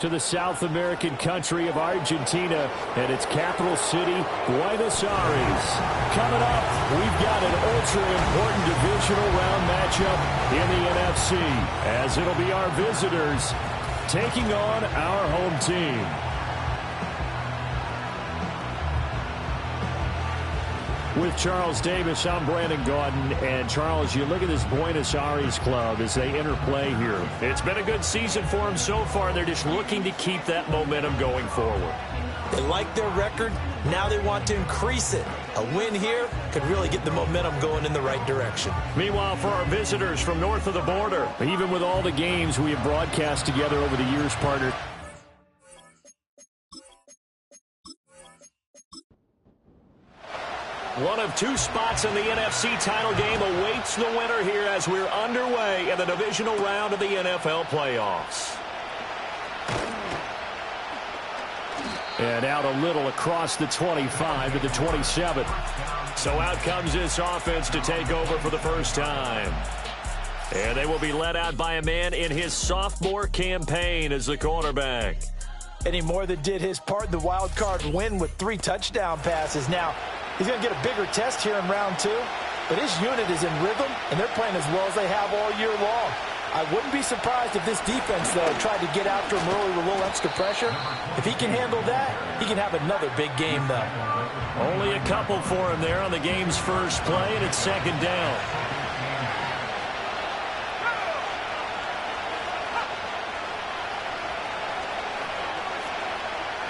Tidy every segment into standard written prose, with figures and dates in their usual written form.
To the South American country of Argentina and its capital city, Buenos Aires. Coming up, we've got an ultra-important divisional round matchup in the NFC, as it'll be our visitors taking on our home team. With Charles Davis, I'm Brandon Gaudin. And Charles, you look at this Buenos Aires club as they enter play here. It's been a good season for them so far. They're just looking to keep that momentum going forward. They like their record. Now they want to increase it. A win here could really get the momentum going in the right direction. Meanwhile, for our visitors from north of the border, even with all the games we have broadcast together over the years, partner, one of two spots in the NFC title game awaits the winner here as we're underway in the divisional round of the NFL playoffs. And out a little across the 25 to the 27. So out comes this offense to take over for the first time. And they will be led out by a man in his sophomore campaign as the quarterback. And he more than did his part in the wild card win with 3 touchdown passes. Now, he's going to get a bigger test here in round 2, but his unit is in rhythm, and they're playing as well as they have all year long. I wouldn't be surprised if this defense, though, tried to get after him early with a little extra pressure. If he can handle that, he can have another big game, though. Only a couple for him there on the game's first play, and it's second down.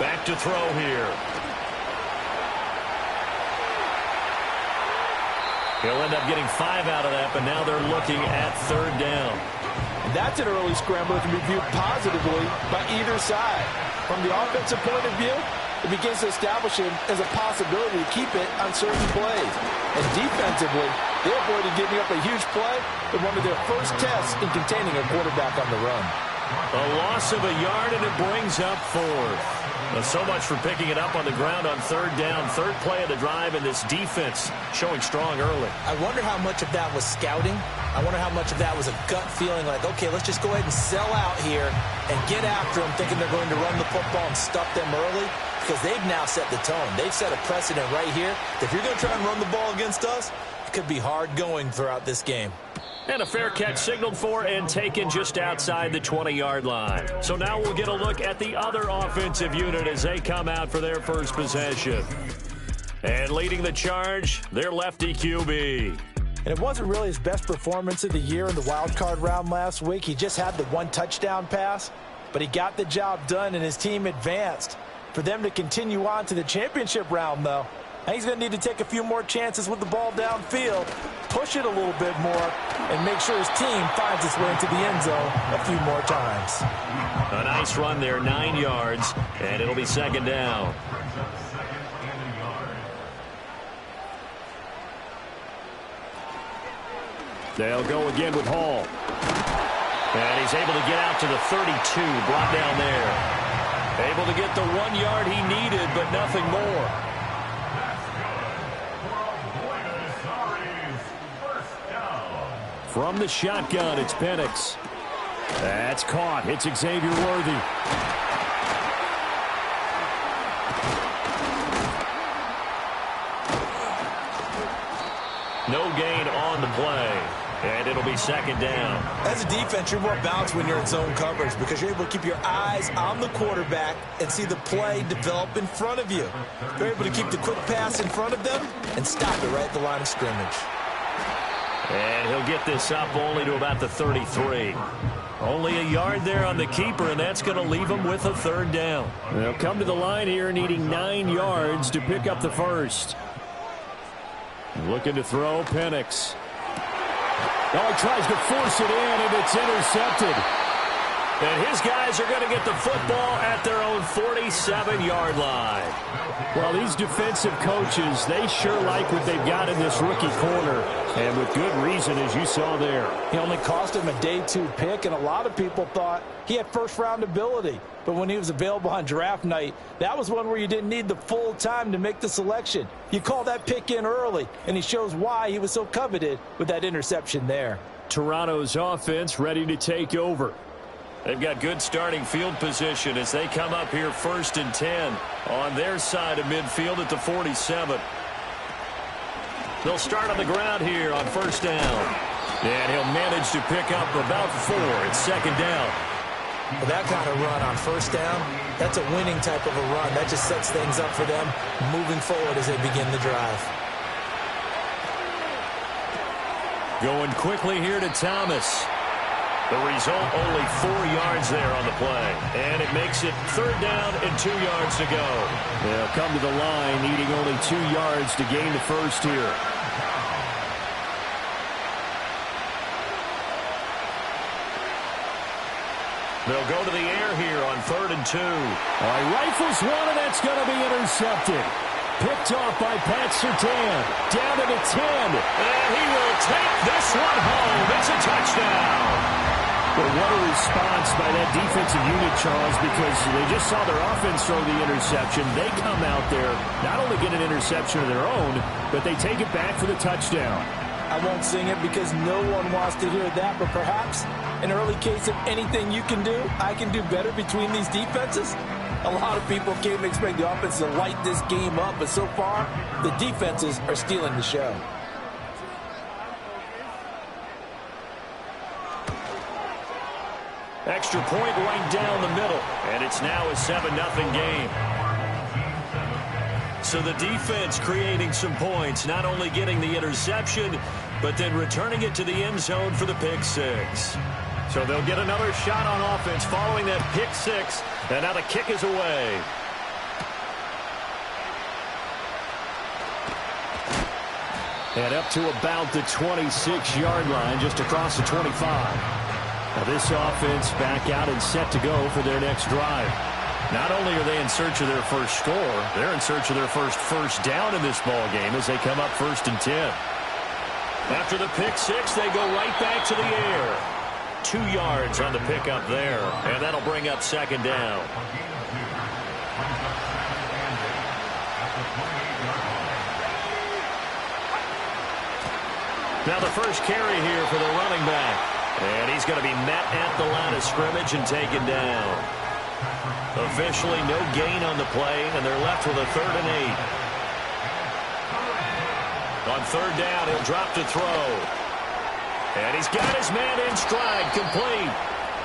Back to throw here. He'll end up getting 5 out of that, but now they're looking at third down. That's an early scramble that can be viewed positively by either side. From the offensive point of view, it begins to establish him as a possibility to keep it on certain plays. And defensively, they avoided giving up a huge play with one of their first tests in containing a quarterback on the run. A loss of a yard, and it brings up 4th. Well, so much for picking it up on the ground on third down. Third play of the drive, and this defense showing strong early. I wonder how much of that was scouting. I wonder how much of that was a gut feeling like, okay, let's just go ahead and sell out here and get after them, thinking they're going to run the football and stuff them early, because they've now set the tone. They've set a precedent right here. If you're going to try and run the ball against us, it could be hard going throughout this game. And a fair catch signaled for and taken just outside the 20-yard line. So now we'll get a look at the other offensive unit as they come out for their first possession. And leading the charge, their lefty QB. And it wasn't really his best performance of the year in the wild card round last week. He just had the 1 touchdown pass, but he got the job done and his team advanced. For them to continue on to the championship round, though, and he's going to need to take a few more chances with the ball downfield, push it a little bit more, and make sure his team finds its way into the end zone a few more times. A nice run there, 9 yards, and it'll be second down. They'll go again with Hall. And he's able to get out to the 32, brought down there. Able to get the 1 yard he needed, but nothing more. From the shotgun, it's Penix. That's caught. It's Xavier Worthy. No gain on the play, and it'll be second down. As a defense, you're more balanced when you're in zone coverage because you're able to keep your eyes on the quarterback and see the play develop in front of you. You're able to keep the quick pass in front of them and stop it right at the line of scrimmage. And he'll get this up only to about the 33. Only a yard there on the keeper, and that's going to leave him with a third down. They'll come to the line here needing 9 yards to pick up the first. Looking to throw, Penix. Oh, he tries to force it in, and it's intercepted. And his guys are going to get the football at their own 47-yard line. Well, these defensive coaches, they sure like what they've got in this rookie corner, and with good reason, as you saw there. He only cost him a day 2 pick, and a lot of people thought he had first-round ability. But when he was available on draft night, that was one where you didn't need the full time to make the selection. You call that pick in early, and he shows why he was so coveted with that interception there. Toronto's offense ready to take over. They've got good starting field position as they come up here 1st and 10 on their side of midfield at the 47. They'll start on the ground here on 1st down. And he'll manage to pick up about 4. It's 2nd down. Well, that kind of run on 1st down, that's a winning type of a run. That just sets things up for them moving forward as they begin the drive. Going quickly here to Thomas. The result, only 4 yards there on the play. And it makes it 3rd down and 2 yards to go. They'll come to the line, needing only 2 yards to gain the first here. They'll go to the air here on 3rd and 2. Rifles one, and that's going to be intercepted. Picked off by Pat Surtain. Down to the 10. And he will take this one home. It's a touchdown. But what a response by that defensive unit, Charles, because they just saw their offense throw the interception. They come out there, not only get an interception of their own, but they take it back for the touchdown. I won't sing it because no one wants to hear that, but perhaps an early case of anything you can do, I can do better between these defenses. A lot of people came to expect the offense to light this game up, but so far, the defenses are stealing the show. Extra point right down the middle, and it's now a 7-0 game. So the defense creating some points, not only getting the interception, but then returning it to the end zone for the pick 6. So they'll get another shot on offense following that pick 6, and now the kick is away. And up to about the 26-yard line, just across the 25. Now this offense back out and set to go for their next drive. Not only are they in search of their first score, they're in search of their first down in this ball game as they come up 1st and 10. After the pick 6, they go right back to the air. 2 yards on the pickup there, and that'll bring up 2nd down. Now the first carry here for the running back. And he's going to be met at the line of scrimmage and taken down. Officially no gain on the play, and they're left with a 3rd and 8. On 3rd down, he'll drop to throw. And he's got his man in stride, complete.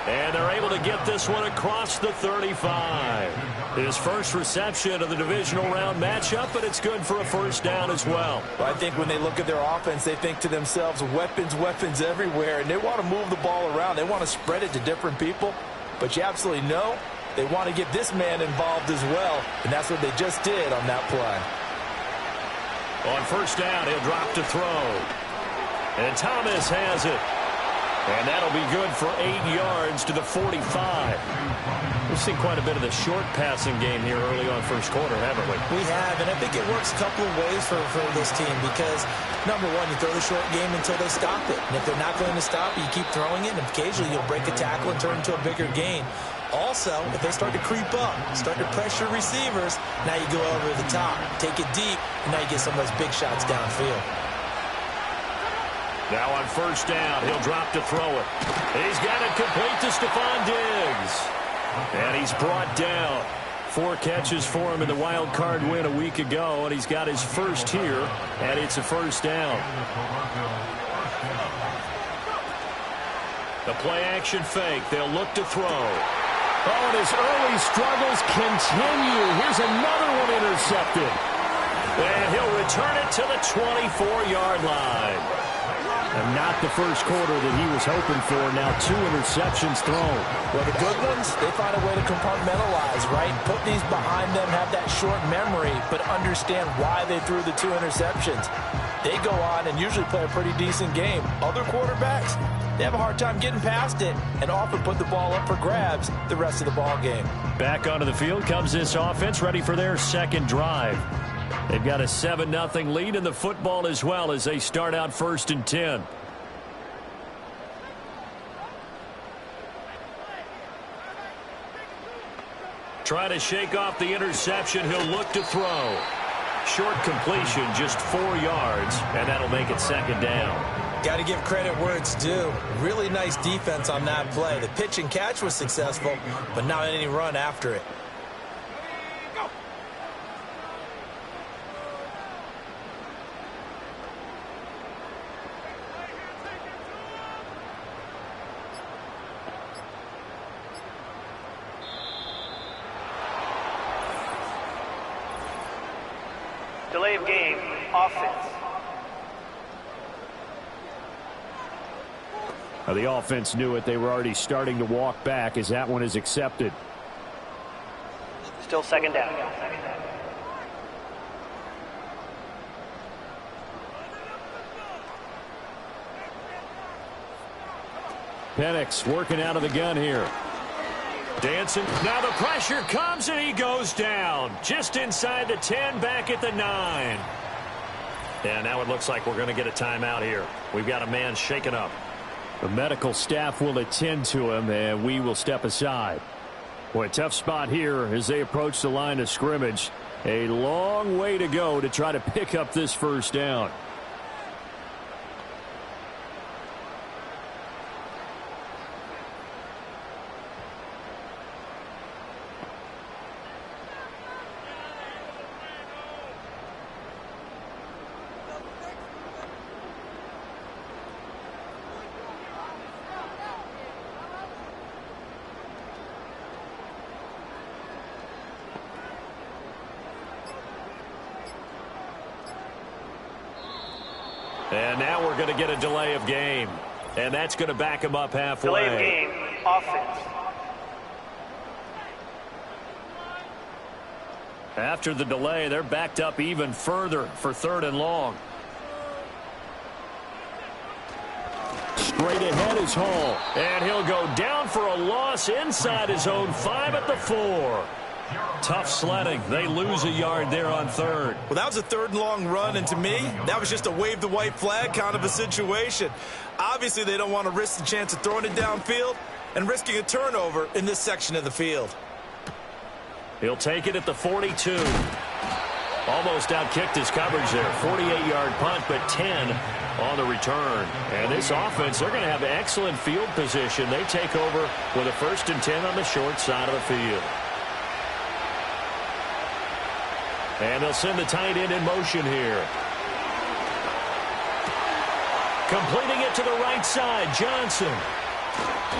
And they're able to get this one across the 35. His first reception of the divisional round matchup, but it's good for a 1st down as well. I think when they look at their offense, they think to themselves, weapons, weapons everywhere, and they want to move the ball around. They want to spread it to different people, but you absolutely know they want to get this man involved as well, and that's what they just did on that play. On 1st down, he'll drop to throw. And Thomas has it. And that'll be good for 8 yards to the 45. We've seen quite a bit of the short passing game here early on first quarter, haven't we? We have, and I think it works a couple of ways for this team because, number one, you throw the short game until they stop it. And if they're not going to stop it, you keep throwing it, and occasionally you'll break a tackle and turn into a bigger gain. Also, if they start to creep up, start to pressure receivers, now you go over the top, take it deep, and now you get some of those big shots downfield. Now on 1st down, he'll drop to throw it. He's got it complete to Stephon Diggs. And he's brought down. 4 catches for him in the wild card win a week ago, and he's got his first here, and it's a 1st down. The play-action fake. They'll look to throw. Oh, and his early struggles continue. Here's another one intercepted. And he'll return it to the 24-yard line. And not the first quarter that he was hoping for. Now 2 interceptions thrown. Well, the good ones, they find a way to compartmentalize, right? Put these behind them, have that short memory, but understand why they threw the 2 interceptions. They go on and usually play a pretty decent game. Other quarterbacks, they have a hard time getting past it and often put the ball up for grabs the rest of the ball game. Back onto the field comes this offense, ready for their second drive. They've got a 7-0 lead in the football as well as they start out 1st and 10. Trying to shake off the interception. He'll look to throw. Short completion, just 4 yards, and that'll make it 2nd down. Got to give credit where it's due. Really nice defense on that play. The pitch and catch was successful, but not any run after it. Delay of game, offense. The offense knew it. They were already starting to walk back as that one is accepted. Still second down. Penix working out of the gun here. Dancing. Now the pressure comes and he goes down. Just inside the 10, back at the 9. And now it looks like we're going to get a timeout here. We've got a man shaken up. The medical staff will attend to him, and we will step aside. Boy, tough spot here as they approach the line of scrimmage. A long way to go to try to pick up this first down. And now we're going to get a delay of game. And that's going to back him up halfway. Delay of game, offense. After the delay, they're backed up even further for 3rd and long. Straight ahead is Hall. And he'll go down for a loss inside his own 5 at the 4. Tough sledding. They lose a yard there on 3rd. Well, that was a 3rd and long run, and to me, that was just a wave the white flag kind of a situation. Obviously, they don't want to risk the chance of throwing it downfield and risking a turnover in this section of the field. He'll take it at the 42. Almost outkicked his coverage there. 48-yard punt, but 10 on the return. And this offense, they're going to have excellent field position. They take over with a 1st and 10 on the short side of the field. And they'll send the tight end in motion here. Completing it to the right side, Johnson.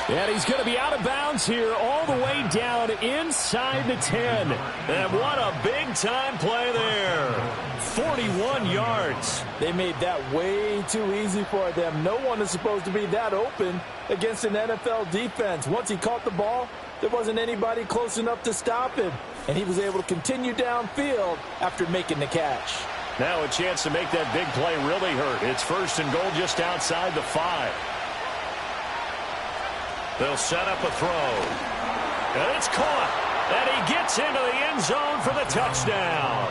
And he's going to be out of bounds here all the way down inside the 10. And what a big-time play there. 41 yards. They made that way too easy for them. No one is supposed to be that open against an NFL defense. Once he caught the ball, there wasn't anybody close enough to stop him. And he was able to continue downfield after making the catch. Now a chance to make that big play really hurt. It's 1st and goal just outside the 5. They'll set up a throw. And it's caught. And he gets into the end zone for the touchdown.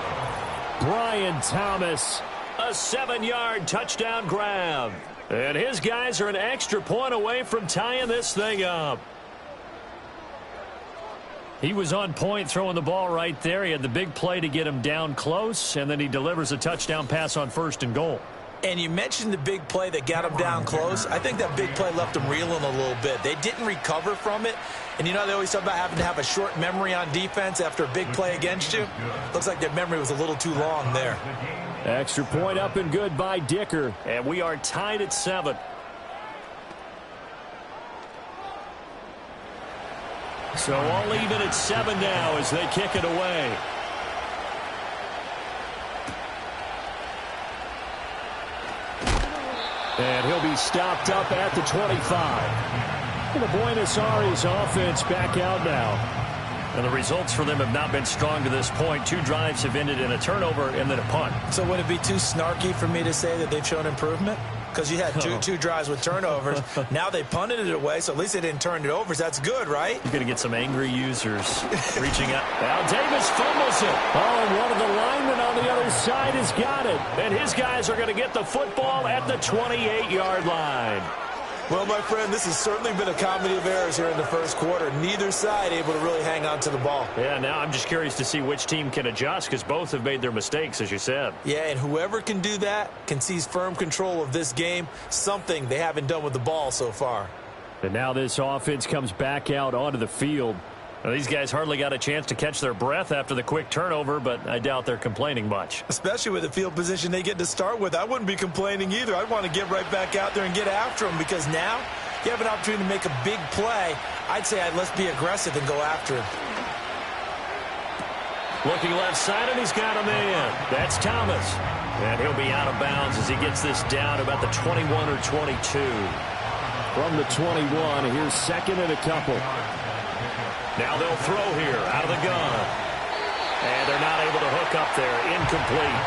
Brian Thomas, a 7-yard touchdown grab. And his guys are an extra point away from tying this thing up. He was on point throwing the ball right there. He had the big play to get him down close, and then he delivers a touchdown pass on 1st and goal. And you mentioned the big play that got him down close. I think that big play left him reeling a little bit. They didn't recover from it. And you know, they always talk about having to have a short memory on defense after a big play against you. Looks like their memory was a little too long there. Extra point up and good by Dicker. And we are tied at 7. So all even at 7 now as they kick it away. And he'll be stopped up at the 25. And the Buenos Aires offense back out now. And the results for them have not been strong to this point. 2 drives have ended in a turnover and then a punt. So would it be too snarky for me to say that they've shown improvement? Because you had two drives with turnovers. Now they punted it away, so at least they didn't turn it over. So that's good, right? You're going to get some angry users reaching out. Now Davis fumbles it. Oh, and one of the linemen on the other side has got it. And his guys are going to get the football at the 28-yard line. Well, my friend, this has certainly been a comedy of errors here in the first quarter. Neither side able to really hang on to the ball. Yeah, now I'm just curious to see which team can adjust because both have made their mistakes, as you said. Yeah, and whoever can do that can seize firm control of this game, something they haven't done with the ball so far. And now this offense comes back out onto the field. Well, these guys hardly got a chance to catch their breath after the quick turnover, but I doubt they're complaining much. Especially with the field position they get to start with. I wouldn't be complaining either. I'd want to get right back out there and get after them because now you have an opportunity to make a big play. I'd say let's be aggressive and go after him. Looking left side, and he's got a man. That's Thomas. And he'll be out of bounds as he gets this down about the 21 or 22. From the 21, here's second and a couple. Now they'll throw here out of the gun. And they're not able to hook up there. Incomplete.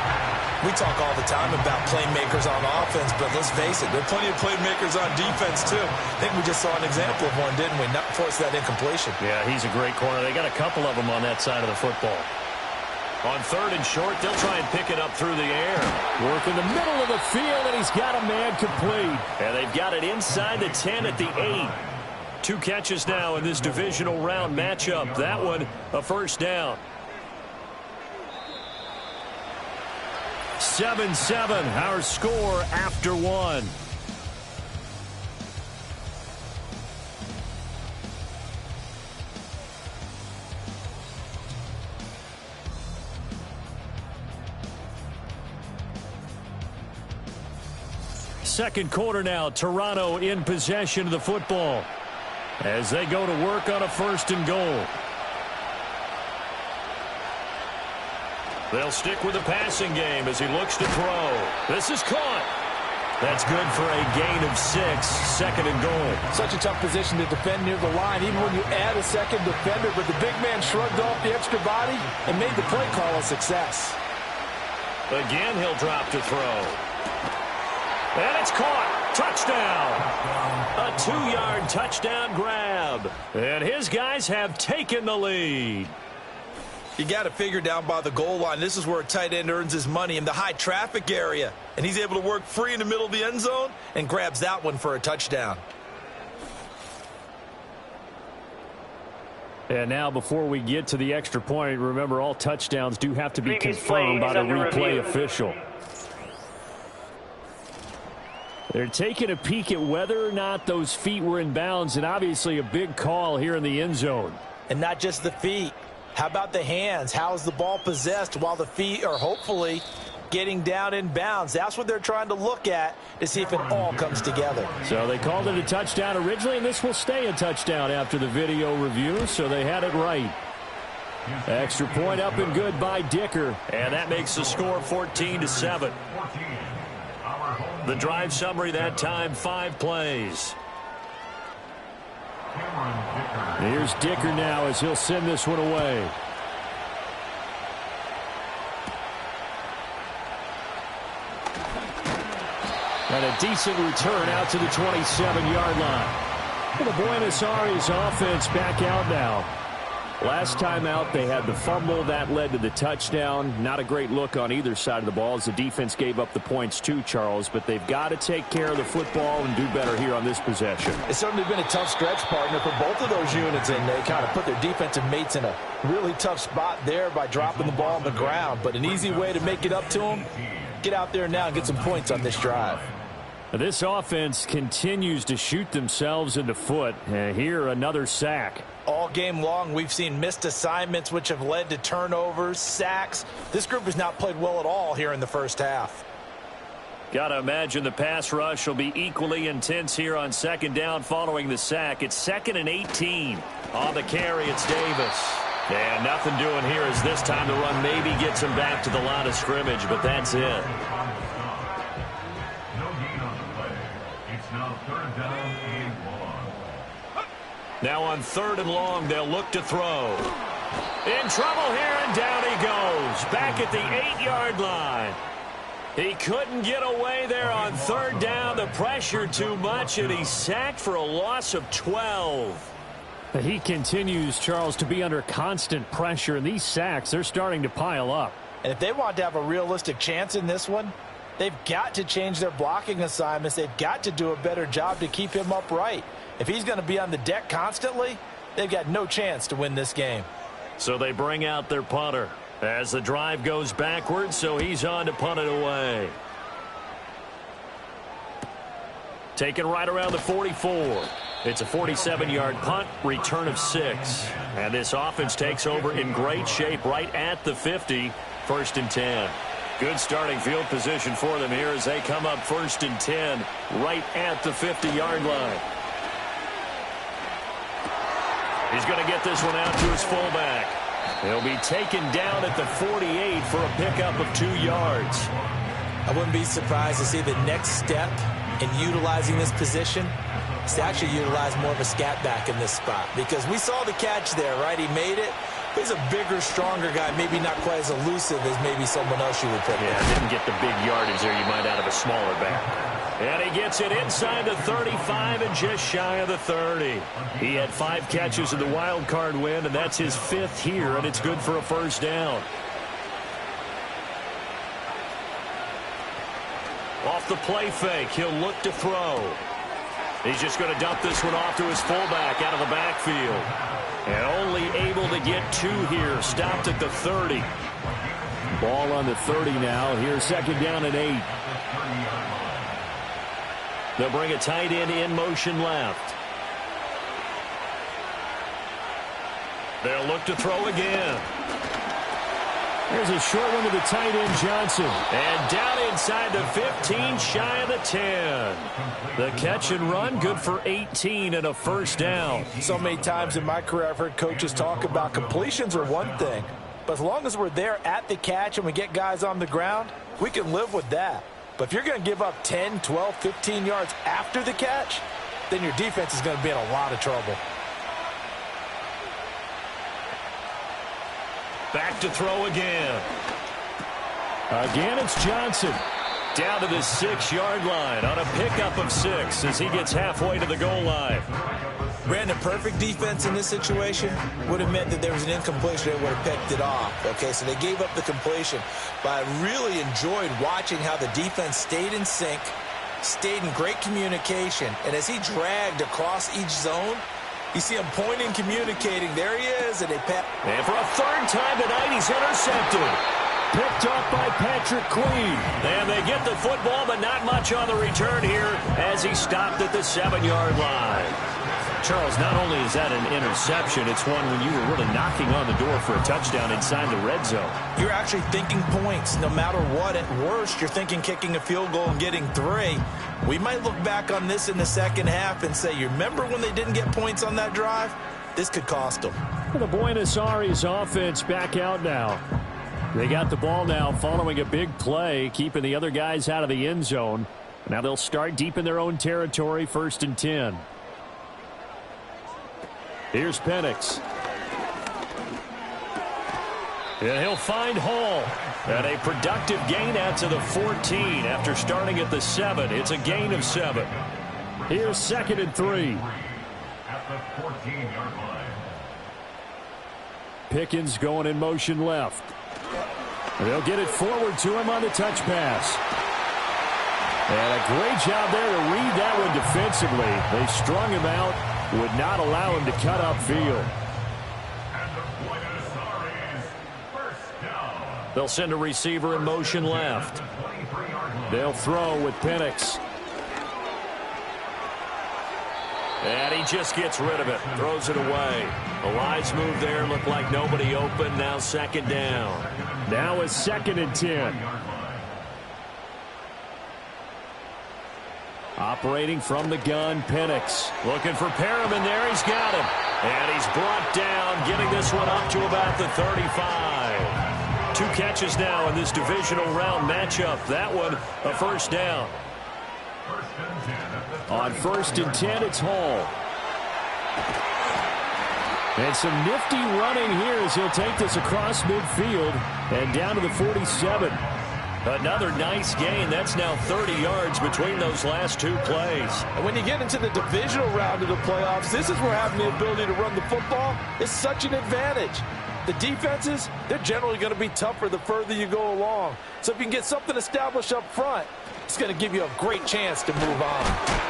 We talk all the time about playmakers on offense, but let's face it, there are plenty of playmakers on defense, too. I think we just saw an example of one, didn't we? Not force that incompletion. Yeah, he's a great corner. They got a couple of them on that side of the football. On third and short, they'll try and pick it up through the air. Work in the middle of the field, and he's got a man complete. And they've got it inside the 10 at the 8. 2 catches now in this divisional round matchup. That one, a first down. 7-7, our score after one. Second quarter now, Toronto in possession of the football as they go to work on a first and goal. They'll stick with the passing game as he looks to throw. This is caught. That's good for a gain of 6, second and goal. Such a tough position to defend near the line, even when you add a second defender, but the big man shrugged off the extra body and made the play call a success. Again, he'll drop to throw. And it's caught. Touchdown. A 2-yard touchdown grab. And his guys have taken the lead. You got to figure down by the goal line. This is where a tight end earns his money in the high traffic area. And he's able to work free in the middle of the end zone and grabs that one for a touchdown. And now before we get to the extra point, remember all touchdowns do have to be confirmed by the replay official. They're taking a peek at whether or not those feet were in bounds, and obviously a big call here in the end zone. And not just the feet. How about the hands? How is the ball possessed while the feet are hopefully getting down in bounds? That's what they're trying to look at to see if it all comes together. So they called it a touchdown originally, and this will stay a touchdown after the video review, so they had it right. Extra point up and good by Dicker, and that makes the score 14-7. The drive summary that time, 5 plays. Here's Dicker now as he'll send this one away. And a decent return out to the 27-yard line. Well, the Buenos Aires offense back out now. Last time out, they had the fumble. That led to the touchdown. Not a great look on either side of the ball as the defense gave up the points too, Charles. But they've got to take care of the football and do better here on this possession. It's certainly been a tough stretch, partner, for both of those units, and they kind of put their defensive mates in a really tough spot there by dropping the ball on the ground. But an easy way to make it up to them, get out there now and get some points on this drive. This offense continues to shoot themselves in the foot. And here, another sack. All game long, we've seen missed assignments, which have led to turnovers, sacks. This group has not played well at all here in the first half. Got to imagine the pass rush will be equally intense here on second down following the sack. It's 2nd and 18. On the carry, it's Davis. And nothing doing here as this time the run maybe gets him back to the line of scrimmage, but that's it. Now on 3rd and long, they'll look to throw. In trouble here, and down he goes. Back at the 8-yard line. He couldn't get away there on 3rd down. The pressure too much, and he's sacked for a loss of 12. He continues, Charles, to be under constant pressure, and these sacks, they're starting to pile up. And if they want to have a realistic chance in this one, They've got to change their blocking assignments. They've got to do a better job to keep him upright. If he's going to be on the deck constantly, they've got no chance to win this game. So they bring out their punter as the drive goes backwards, so he's on to punt it away. Taken right around the 44. It's a 47-yard punt, return of 6. And this offense takes over in great shape right at the 50, 1st and 10. Good starting field position for them here as they come up 1st and 10 right at the 50-yard line. He's going to get this one out to his fullback. He'll be taken down at the 48 for a pickup of 2 yards. I wouldn't be surprised to see the next step in utilizing this position is to actually utilize more of a scat back in this spot, because we saw the catch there, right? He made it. He's a bigger, stronger guy, maybe not quite as elusive as maybe someone else you would pick. Yeah, didn't get the big yardage there you might out of a smaller back. And he gets it inside the 35 and just shy of the 30. He had 5 catches in the wild card win, and that's his 5th here, and it's good for a 1st down. Off the play fake, he'll look to throw. He's just going to dump this one off to his fullback out of the backfield. And only able to get 2 here. Stopped at the 30. Ball on the 30 now. Here's 2nd down and 8. They'll bring a tight end in motion left. They'll look to throw again. There's a short one to the tight end, Johnson. And down inside the 15, shy of the 10. The catch and run, good for 18 and a 1st down. So many times in my career I've heard coaches talk about completions are one thing, but as long as we're there at the catch and we get guys on the ground, we can live with that. But if you're going to give up 10, 12, 15 yards after the catch, then your defense is going to be in a lot of trouble. Back to throw again. Again, it's Johnson. Down to the 6-yard line on a pickup of 6 as he gets halfway to the goal line. Brandon, perfect defense in this situation would have meant that there was an incompletion. They would have picked it off. Okay, so they gave up the completion. But I really enjoyed watching how the defense stayed in sync, stayed in great communication, and as he dragged across each zone, you see him pointing, communicating. There he is, and they pat. And for a 3rd time tonight, he's intercepted. Picked off by Patrick Queen. And they get the football, but not much on the return here as he stopped at the 7-yard line. Charles, not only is that an interception, it's one when you were really knocking on the door for a touchdown inside the red zone. You're actually thinking points no matter what. At worst, you're thinking kicking a field goal and getting 3. We might look back on this in the second half and say, you remember when they didn't get points on that drive? This could cost them. The Buenos Aires offense back out now. They got the ball now following a big play, keeping the other guys out of the end zone. Now they'll start deep in their own territory, 1st and 10. Here's Penix. And he'll find Hall. And a productive gain out to the 14 after starting at the 7. It's a gain of 7. Here's 2nd and 3. At the 14-yard line. Pickens going in motion left. They'll get it forward to him on the touch pass. And a great job there to read that one defensively. They strung him out, would not allow him to cut upfield. They'll send a receiver in motion left. They'll throw with Penix. And he just gets rid of it. Throws it away. A wise move there. Looked like nobody open. Now 2nd down. Now it's 2nd and 10. Operating from the gun, Penix. Looking for Perriman there. He's got him. And he's brought down, getting this one up to about the 35. 2 catches now in this divisional round matchup. That one, a 1st down. On 1st and 10, it's Hall. And some nifty running here as he'll take this across midfield and down to the 47. Another nice gain. That's now 30 yards between those last 2 plays. And when you get into the divisional round of the playoffs, this is where having the ability to run the football is such an advantage. The defenses, they're generally going to be tougher the further you go along. So if you can get something established up front, it's going to give you a great chance to move on.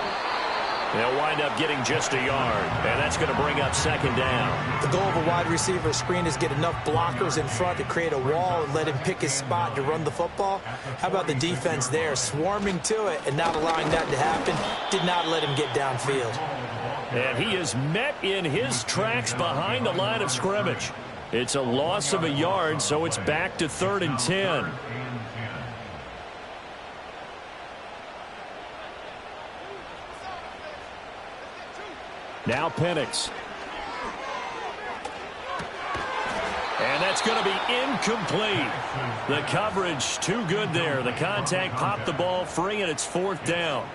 They'll wind up getting just a yard, and that's going to bring up second down. The goal of a wide receiver screen is get enough blockers in front to create a wall and let him pick his spot to run the football. How about the defense there, swarming to it and not allowing that to happen? Did not let him get downfield. And he is met in his tracks behind the line of scrimmage. It's a loss of a yard, so it's back to 3rd and 10. Now Penix. And that's going to be incomplete. The coverage too good there. The contact popped the ball free, and it's 4th down.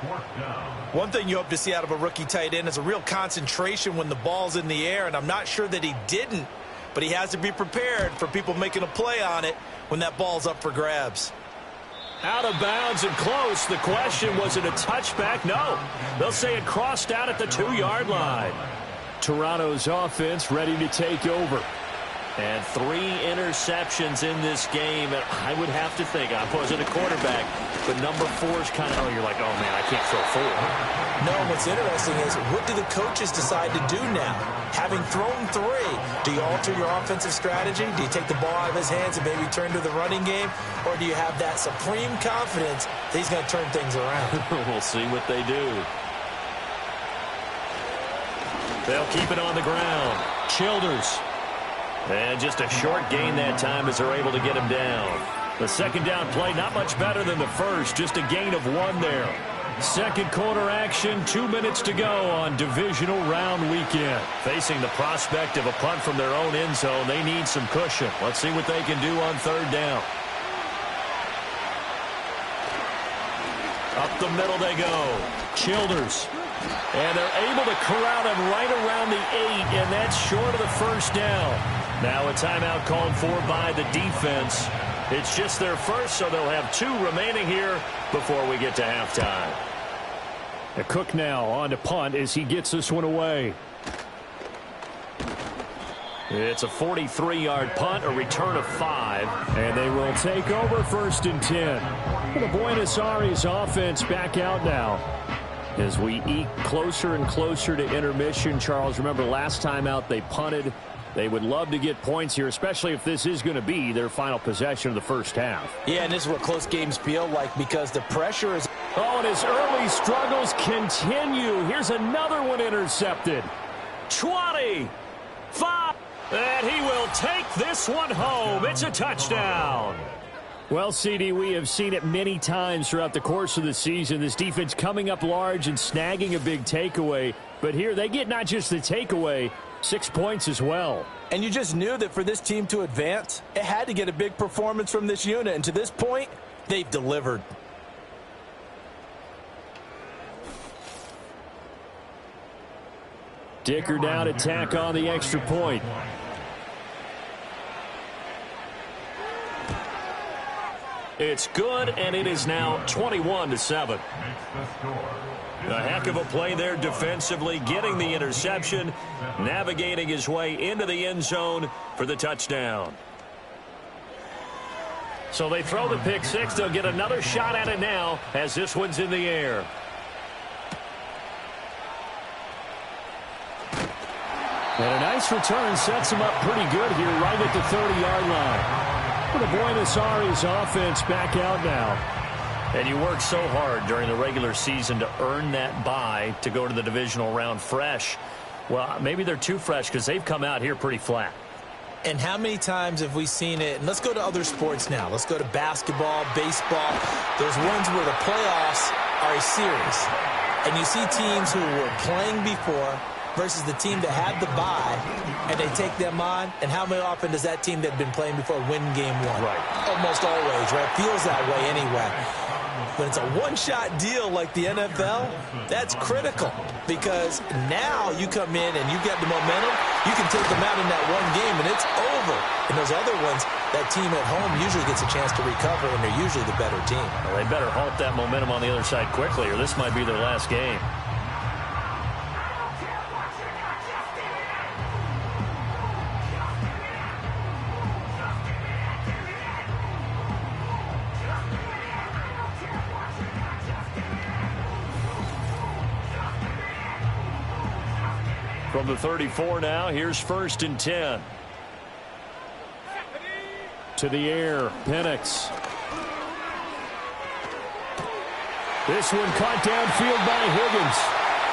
One thing you hope to see out of a rookie tight end is a real concentration when the ball's in the air, and I'm not sure that he didn't, but he has to be prepared for people making a play on it when that ball's up for grabs. Out of bounds and close. The question, was it a touchback? No. They'll say it crossed out at the 2-yard line. Toronto's offense ready to take over. And 3 interceptions in this game. And I would have to think, I wasn't a quarterback, but number 4 is kind of, you're like, oh, man, I can't throw 4. No, what's interesting is, what do the coaches decide to do now? Having thrown 3, do you alter your offensive strategy? Do you take the ball out of his hands and maybe turn to the running game? Or do you have that supreme confidence that he's going to turn things around? We'll see what they do. They'll keep it on the ground. Childers. And just a short gain that time as they're able to get him down. The second down play, not much better than the first. Just a gain of 1 there. Second quarter action, 2 minutes to go on divisional round weekend. Facing the prospect of a punt from their own end zone, they need some cushion. Let's see what they can do on 3rd down. Up the middle they go. Childers. And they're able to corral him right around the 8, and that's short of the first down. Now a timeout called for by the defense. It's just their first, so they'll have 2 remaining here before we get to halftime. The Cook now on to punt as he gets this one away. It's a 43-yard punt, a return of 5. And they will take over 1st and 10. The Buenos Aires offense back out now. As we eke closer and closer to intermission, Charles, remember last time out they punted. They would love to get points here, especially if this is going to be their final possession of the first half. Yeah, and this is what close games feel like because the pressure is... Oh, and his early struggles continue. Here's another one intercepted. 20, 5, and he will take this one home. It's a touchdown. Well, CD, we have seen it many times throughout the course of the season. This defense coming up large and snagging a big takeaway. But here they get not just the takeaway, 6 points as well. And you just knew that for this team to advance, it had to get a big performance from this unit. And to this point, they've delivered. Dicker down to tack on the extra point. It's good, and it is now 21-7. A heck of a play there defensively, getting the interception, navigating his way into the end zone for the touchdown. So they throw the pick 6. They'll get another shot at it now as this one's in the air. And a nice return sets him up pretty good here right at the 30-yard line. The Buenos Aires offense back out now. And you work so hard during the regular season to earn that bye to go to the divisional round fresh. Well, maybe they're too fresh because they've come out here pretty flat. And how many times have we seen it? And let's go to other sports now. Let's go to basketball, baseball. Those ones where the playoffs are a series. And you see teams who were playing before versus the team that had the bye, and they take them on, and how often does that team that had been playing before win game 1? Right. Almost always, right? Feels that way anyway. When it's a one-shot deal like the NFL, that's critical because now you come in and you get the momentum, you can take them out in that one game, and it's over. And those other ones, that team at home usually gets a chance to recover, and they're usually the better team. Well, they better halt that momentum on the other side quickly, or this might be their last game. From the 34 now, here's 1st and 10. To the air, Penix. This one caught downfield by Higgins.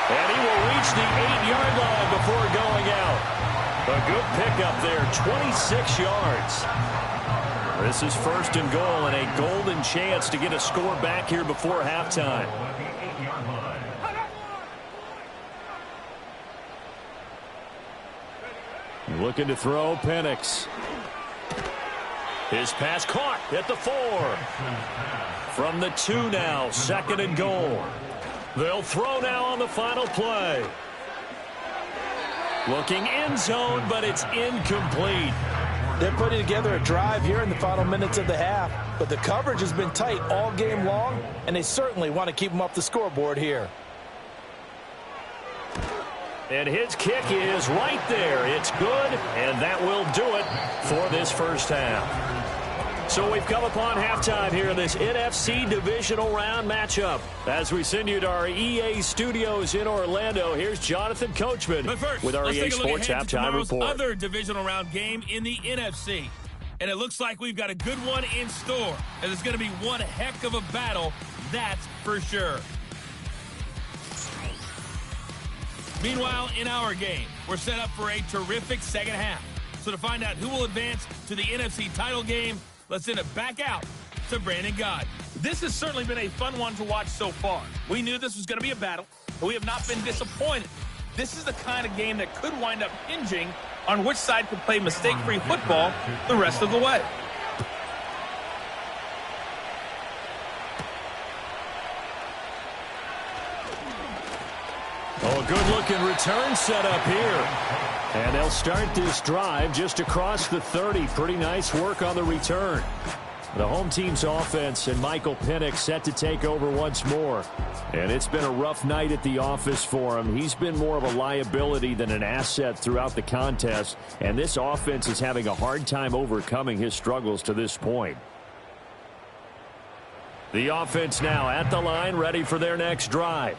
And he will reach the 8-yard line before going out. A good pickup there, 26 yards. This is 1st and goal and a golden chance to get a score back here before halftime. Looking to throw, Penix. His pass caught at the 4. From the 2 now, 2nd and goal. They'll throw now on the final play. Looking end zone, but it's incomplete. They're putting together a drive here in the final minutes of the half, but the coverage has been tight all game long, and they certainly want to keep them up the scoreboard here. And his kick is right there. It's good, and that will do it for this first half. So we've come upon halftime here in this NFC Divisional Round matchup. As we send you to our EA studios in Orlando, here's Jonathan Coachman with our EA Sports Halftime Report. Other Divisional Round game in the NFC. And it looks like we've got a good one in store. And it's going to be one heck of a battle, that's for sure. Meanwhile, in our game, we're set up for a terrific second half. So to find out who will advance to the NFC title game, let's send it back out to Brandon God. This has certainly been a fun one to watch so far. We knew this was going to be a battle, but we have not been disappointed. This is the kind of game that could wind up hinging on which side could play mistake-free football the rest of the way. Oh, good-looking return set up here. And they'll start this drive just across the 30. Pretty nice work on the return. The home team's offense and Michael Penix set to take over once more. And it's been a rough night at the office for him. He's been more of a liability than an asset throughout the contest. And this offense is having a hard time overcoming his struggles to this point. The offense now at the line, ready for their next drive.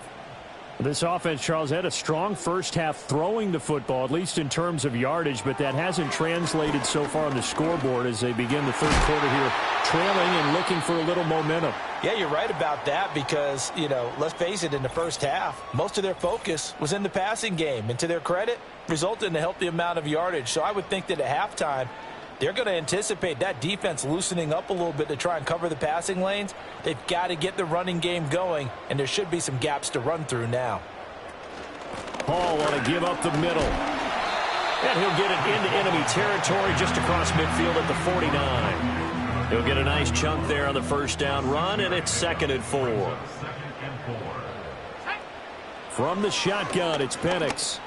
This offense, Charles, had a strong first half throwing the football, at least in terms of yardage, but that hasn't translated so far on the scoreboard as they begin the third quarter here, trailing and looking for a little momentum. Yeah, you're right about that because, let's face it, in the first half, most of their focus was in the passing game, and to their credit, resulted in a healthy amount of yardage. So I would think that at halftime, they're going to anticipate that defense loosening up a little bit to try and cover the passing lanes. They've got to get the running game going, and there should be some gaps to run through now. Hall want to give up the middle. And he'll get it into enemy territory just across midfield at the 49. He'll get a nice chunk there on the first down run, and it's 2nd and 4. From the shotgun, it's Penix.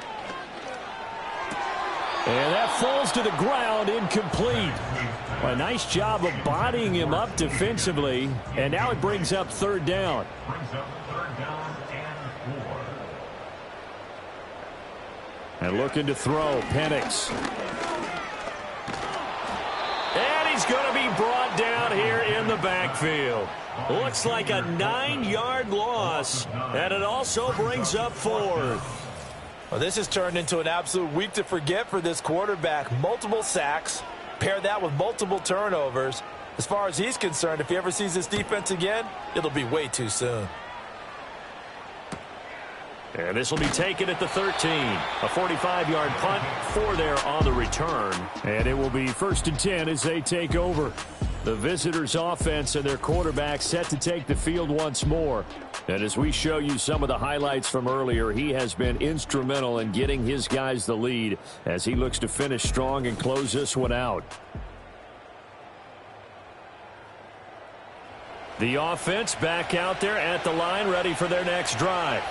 And that falls to the ground, incomplete. A nice job of bodying him up defensively. And now it brings up 3rd down. And looking to throw, Penix. And he's going to be brought down here in the backfield. Looks like a 9-yard loss. And it also brings up 4th. Well, this has turned into an absolute week to forget for this quarterback. Multiple sacks, pair that with multiple turnovers. As far as he's concerned, if he ever sees this defense again, it'll be way too soon. And this will be taken at the 13. A 45-yard punt, 4 there on the return. And it will be 1st and 10 as they take over. The visitors' offense and their quarterback set to take the field once more. And as we show you some of the highlights from earlier, he has been instrumental in getting his guys the lead as he looks to finish strong and close this one out. The offense back out there at the line, ready for their next drive.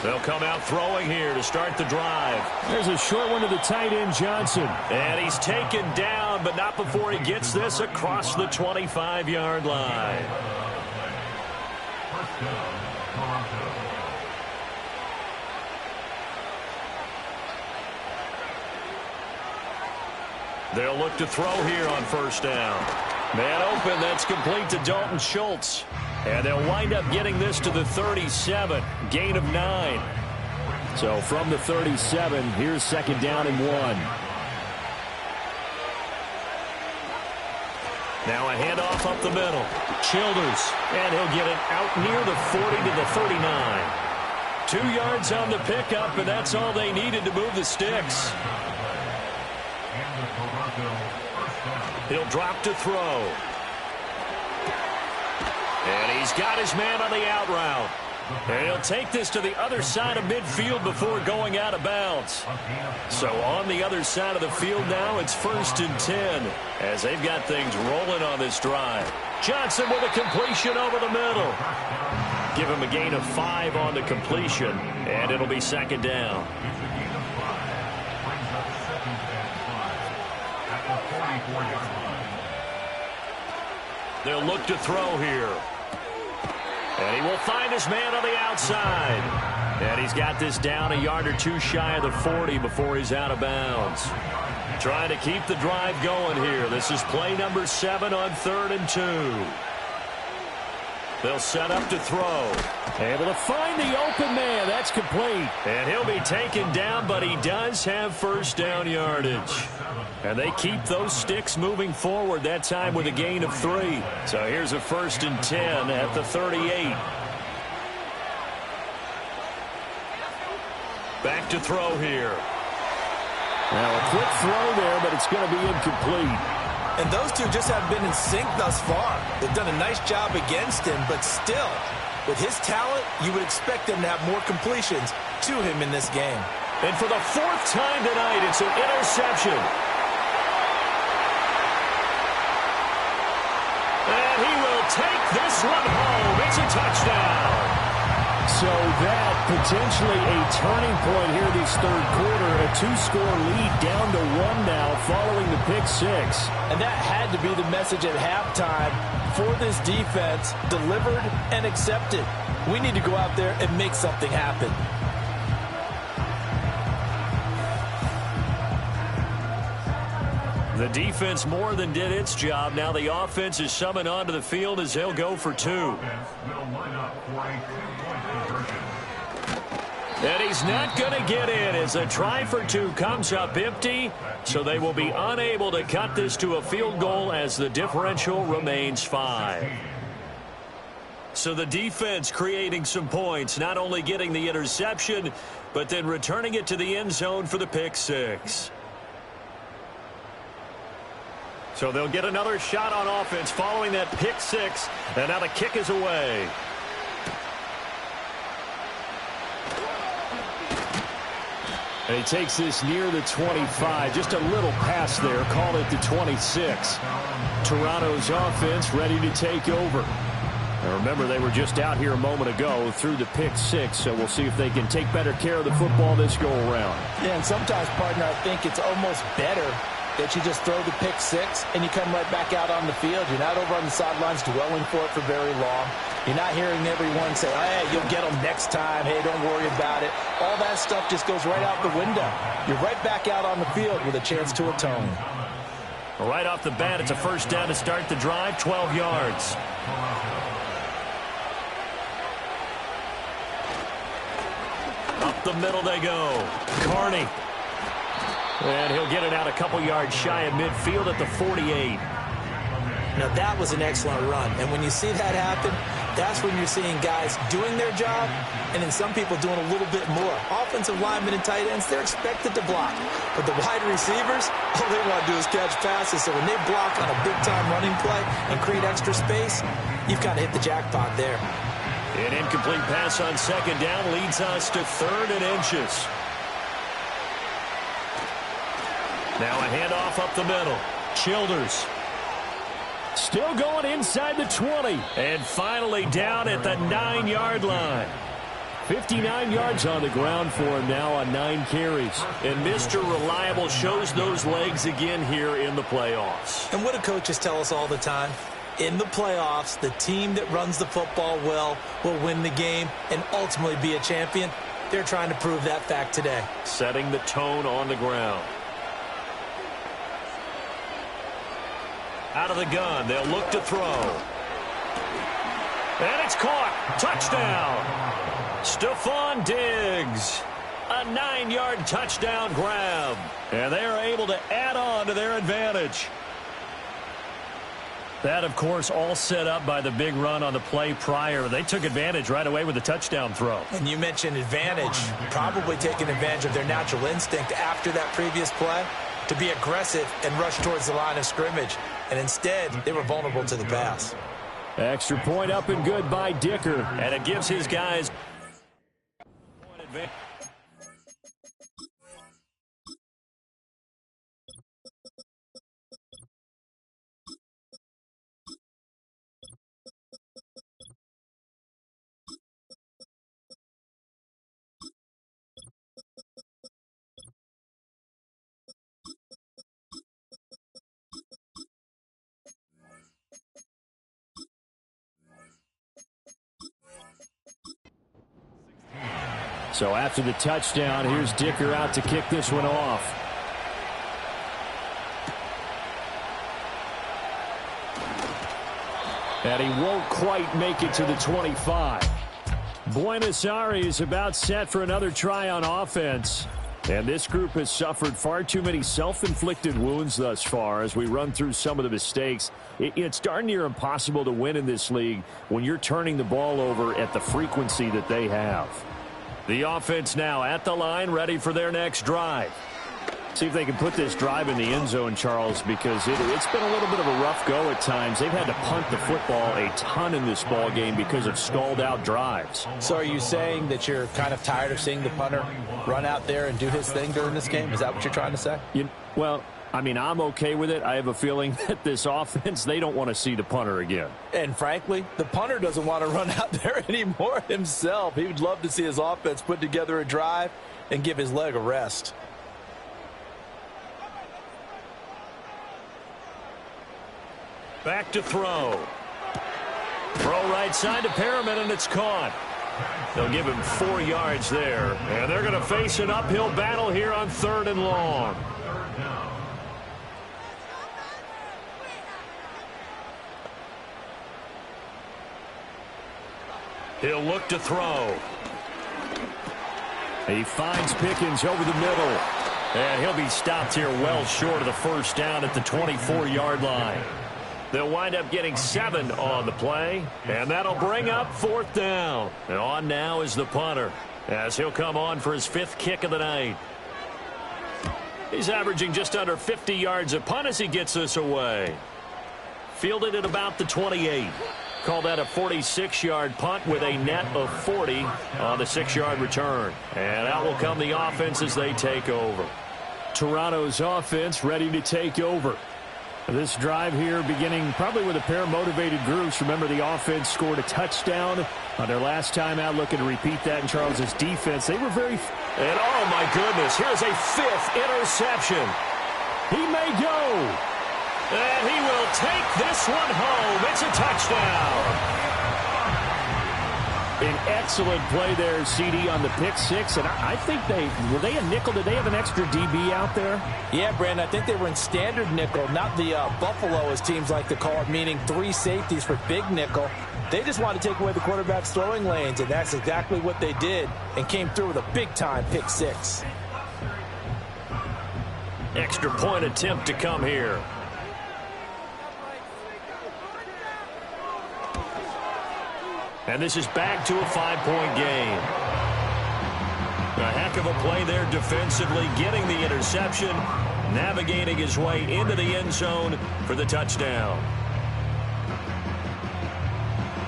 They'll come out throwing here to start the drive. There's a short one to the tight end, Johnson. And he's taken down, but not before he gets this across the 25-yard line. They'll look to throw here on 1st down. Man open, that's complete to Dalton Schultz. And they'll wind up getting this to the 37. Gain of 9. So from the 37, here's 2nd down and 1. Now a handoff up the middle. Childers, and he'll get it out near the 40 to the 39. 2 yards on the pickup, and that's all they needed to move the sticks. He'll drop to throw. And he's got his man on the out route. And he'll take this to the other side of midfield before going out of bounds. So on the other side of the field now, it's 1st and 10 as they've got things rolling on this drive. Johnson with a completion over the middle. Give him a gain of 5 on the completion, and it'll be 2nd down. They'll look to throw here. And he will find his man on the outside. And he's got this down a yard or 2 shy of the 40 before he's out of bounds. Trying to keep the drive going here. This is play number 7 on 3rd and 2. They'll set up to throw. Able to find the open man. That's complete. And he'll be taken down, but he does have 1st down yardage. And they keep those sticks moving forward, that time with a gain of 3. So here's a 1st and 10 at the 38. Back to throw here. Now a quick throw there, but it's going to be incomplete. And those two just have been in sync thus far. They've done a nice job against him, but still, with his talent, you would expect them to have more completions to him in this game. And for the 4th time tonight, it's an interception. And he will take this one home. It's a touchdown. So that potentially a turning point here this 3rd quarter. A 2-score lead down to 1 now following the pick 6. And that had to be the message at halftime for this defense. Delivered and accepted. We need to go out there and make something happen. The defense more than did its job. Now the offense is summoned onto the field as they'll go for 2. And he's not going to get in as a try for 2 comes up empty. So they will be unable to cut this to a field goal as the differential remains 5. So the defense creating some points, not only getting the interception, but then returning it to the end zone for the pick 6. So they'll get another shot on offense following that pick 6. And now the kick is away. And he takes this near the 25. Just a little pass there. Call it the 26. Toronto's offense ready to take over. Now remember, they were just out here a moment ago through the pick 6, so we'll see if they can take better care of the football this go-around. Yeah, and sometimes, partner, I think it's almost better that you just throw the pick 6 and you come right back out on the field. You're not over on the sidelines dwelling for it for very long. You're not hearing everyone say, hey, you'll get them next time. Hey, don't worry about it. All that stuff just goes right out the window. You're right back out on the field with a chance to atone. Right off the bat, it's a 1st down to start the drive, 12 yards. Up the middle they go. Carney. And he'll get it out a couple yards shy of midfield at the 48. Now, that was an excellent run. And when you see that happen, that's when you're seeing guys doing their job and then some people doing a little bit more. Offensive linemen and tight ends, they're expected to block. But the wide receivers, all they want to do is catch passes. So when they block on a big-time running play and create extra space, you've kind of hit the jackpot there. An incomplete pass on 2nd down leads us to 3rd and inches. Now a handoff up the middle. Childers. Still going inside the 20. And finally down at the 9-yard line. 59 yards on the ground for him now on 9 carries. And Mr. Reliable shows those legs again here in the playoffs. And what do coaches tell us all the time? In the playoffs, the team that runs the football well will win the game and ultimately be a champion. They're trying to prove that fact today. Setting the tone on the ground. Out of the gun, they'll look to throw. And it's caught. Touchdown. Stephon Diggs. A 9-yard touchdown grab. And they are able to add on to their advantage. That, of course, all set up by the big run on the play prior. They took advantage right away with the touchdown throw. And you mentioned advantage, probably taking advantage of their natural instinct after that previous play to be aggressive and rush towards the line of scrimmage. And instead, they were vulnerable to the pass. Extra point up and good by Dicker. And it gives his guys point advantage. So after the touchdown, here's Dicker out to kick this one off. And he won't quite make it to the 25. Buenos Aires about set for another try on offense. And this group has suffered far too many self-inflicted wounds thus far as we run through some of the mistakes. It's darn near impossible to win in this league when you're turning the ball over at the frequency that they have. The offense now at the line, ready for their next drive. See if they can put this drive in the end zone, Charles, because it's been a little bit of a rough go at times. They've had to punt the football a ton in this ball game because of stalled-out drives. So are you saying that you're kind of tired of seeing the punter run out there and do his thing during this game? Is that what you're trying to say? Well, I mean, I'm okay with it. I have a feeling that this offense, they don't want to see the punter again. And frankly, the punter doesn't want to run out there anymore himself. He would love to see his offense put together a drive and give his leg a rest. Back to throw. Throw right side to Perriman, and it's caught. They'll give him 4 yards there. And they're going to face an uphill battle here on 3rd and long. He'll look to throw. He finds Pickens over the middle. And he'll be stopped here well short of the first down at the 24-yard line. They'll wind up getting 7 on the play, and that'll bring up 4th down. And on now is the punter, as he'll come on for his 5th kick of the night. He's averaging just under 50 yards a punt as he gets this away. Fielded at about the 28. Call that a 46-yard punt with a net of 40 on the 6-yard return. And out will come the offense as they take over. Toronto's offense ready to take over. This drive here beginning probably with a pair of motivated groups. Remember, the offense scored a touchdown on their last time out. Looking to repeat that in Charles's defense. They were very... And oh my goodness, here's a 5th interception. He may go. And he will take this one home. It's a touchdown. An excellent play there, CD, on the pick 6. And I think were they a nickel? Did they have an extra DB out there? Yeah, Brandon, I think they were in standard nickel, not the Buffalo, as teams like to call it, meaning 3 safeties for big nickel. They just wanted to take away the quarterback's throwing lanes, and that's exactly what they did, and came through with a big-time pick 6. Extra point attempt to come here. And this is back to a 5-point game. A heck of a play there defensively, getting the interception, navigating his way into the end zone for the touchdown.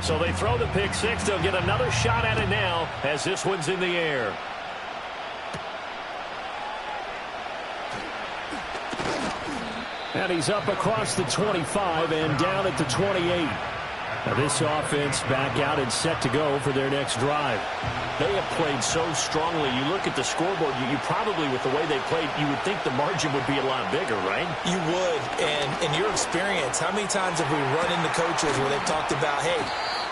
So they throw the pick 6. They'll get another shot at it now as this one's in the air. And he's up across the 25 and down at the 28. Now this offense back out and set to go for their next drive. They have played so strongly. You look at the scoreboard, you probably, with the way they played, you would think the margin would be a lot bigger, right? You would. And in your experience, how many times have we run into coaches where they've talked about, hey,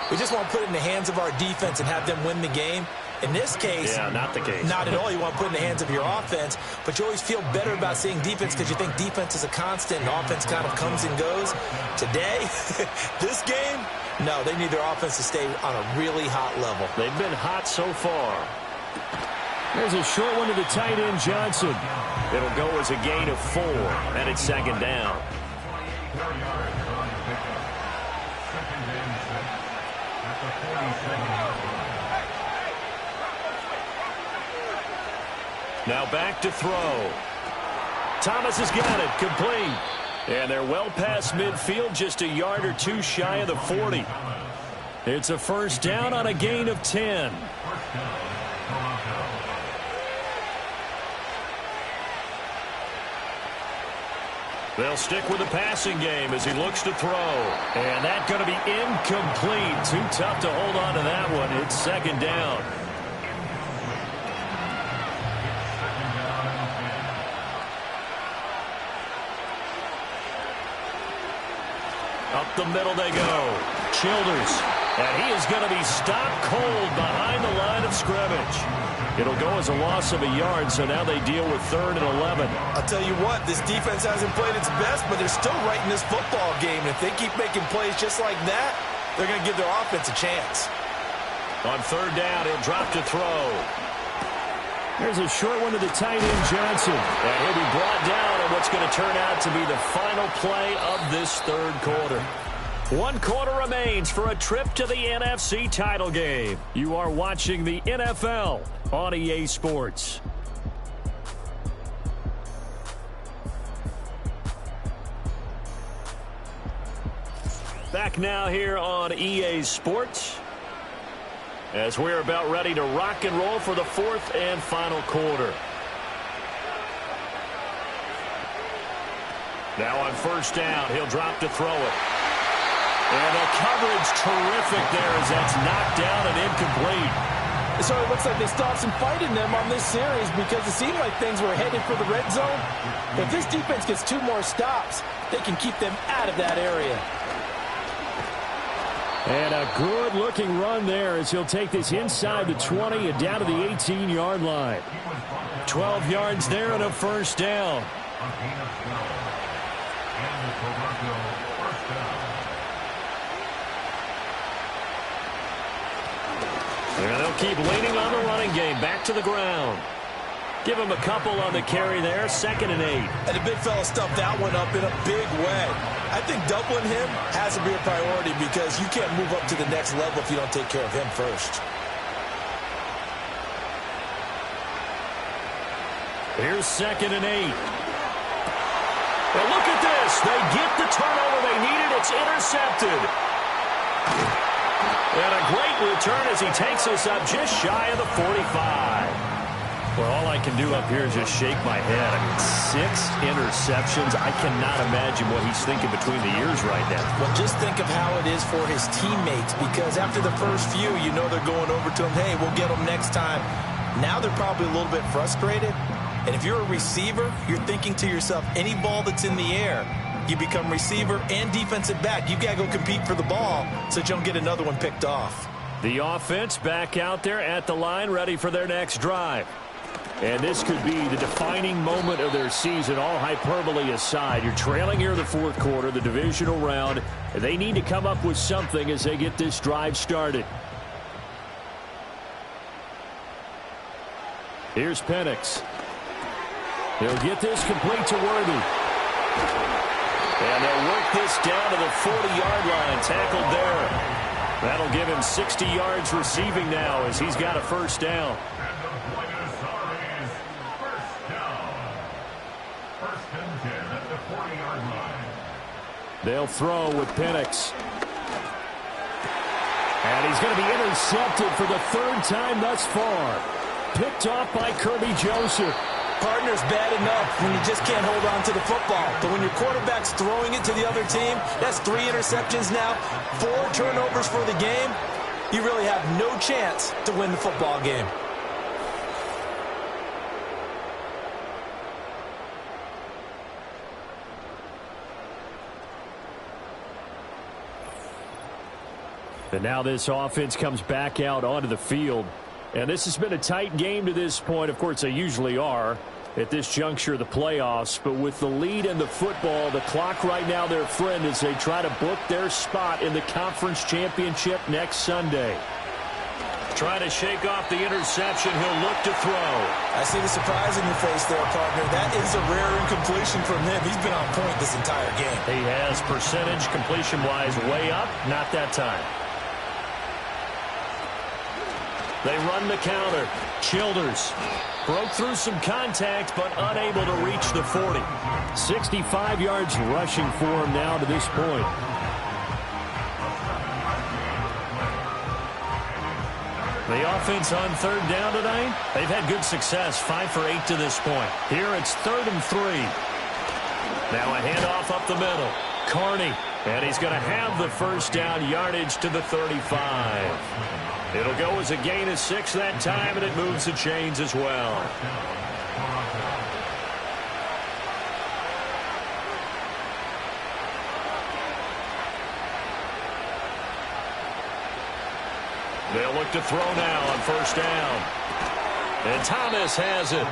we just want to put it in the hands of our defense and have them win the game? In this case, yeah, not the case. Not at all. You want to put it in the hands of your offense, but you always feel better about seeing defense because you think defense is a constant and offense kind of comes and goes. Today, this game, no, they need their offense to stay on a really hot level. They've been hot so far. There's a short one to the tight end, Johnson. It'll go as a gain of 4, and it's second down. Now back to throw. Thomas has got it, complete. And they're well past midfield, just a yard or 2 shy of the 40. It's a first down on a gain of 10. They'll stick with the passing game as he looks to throw. And that's going to be incomplete. Too tough to hold on to that one. It's second down. Up the middle they go. Childers. And he is going to be stopped cold behind the line of scrimmage. It'll go as a loss of a yard, so now they deal with 3rd and 11. I'll tell you what, this defense hasn't played its best, but they're still right in this football game. And if they keep making plays just like that, they're going to give their offense a chance. On 3rd down, he'll drop to throw. There's a short one to the tight end, Johnson. And he'll be brought down on what's going to turn out to be the final play of this 3rd quarter. 1 quarter remains for a trip to the NFC title game. You are watching the NFL on EA Sports. Back now here on EA Sports as we're about ready to rock and roll for the 4th and final quarter. Now on 1st down, he'll drop to throw it. And the coverage terrific there as that's knocked down and incomplete. So it looks like they still have some fight in them on this series because it seemed like things were headed for the red zone. If this defense gets 2 more stops, they can keep them out of that area. And a good-looking run there as he'll take this inside the 20 and down to the 18-yard line. 12 yards there and a first down. And they'll keep leaning on the running game. Back to the ground. Give him a couple on the carry there. 2nd and 8. And the big fella stuffed that one up in a big way. I think doubling him has to be a priority because you can't move up to the next level if you don't take care of him first. Here's 2nd and 8. Well, look at this. They get the turnover they needed. It's intercepted. And a great return as he takes us up just shy of the 45. Well, all I can do up here is just shake my head. I mean, 6 interceptions. I cannot imagine what he's thinking between the ears right now. Well, just think of how it is for his teammates because after the first few, you know they're going over to him, hey, we'll get him next time. Now they're probably a little bit frustrated. And if you're a receiver, you're thinking to yourself, any ball that's in the air, you become receiver and defensive back. You've got to go compete for the ball so you don't get another one picked off. The offense back out there at the line, ready for their next drive. And this could be the defining moment of their season, all hyperbole aside. You're trailing here in the 4th quarter, the divisional round. They need to come up with something as they get this drive started. Here's Penix. He'll get this complete to Worthy. And they'll work this down to the 40-yard line, tackled there. That'll give him 60 yards receiving now as he's got a first down. They'll throw with Penix. And he's going to be intercepted for the 3rd time thus far. Picked off by Kirby Joseph. Partner's bad enough when you just can't hold on to the football. But when your quarterback's throwing it to the other team, that's 3 interceptions now, 4 turnovers for the game. You really have no chance to win the football game. And now this offense comes back out onto the field. And this has been a tight game to this point. Of course, they usually are at this juncture of the playoffs. But with the lead in the football, the clock right now their friend as they try to book their spot in the conference championship next Sunday. Trying to shake off the interception. He'll look to throw. I see the surprise in your face there, partner. That is a rare incompletion from him. He's been on point this entire game. He has percentage completion-wise way up. Not that time. They run the counter. Childers broke through some contact, but unable to reach the 40. 65 yards rushing for him now to this point. The offense on third down tonight, they've had good success, 5 for 8 to this point. Here it's 3rd and 3. Now a handoff up the middle. Carney, and he's going to have the first down, yardage to the 35. It'll go as a gain of 6 that time, and it moves the chains as well. They'll look to throw now on first down. And Thomas has it.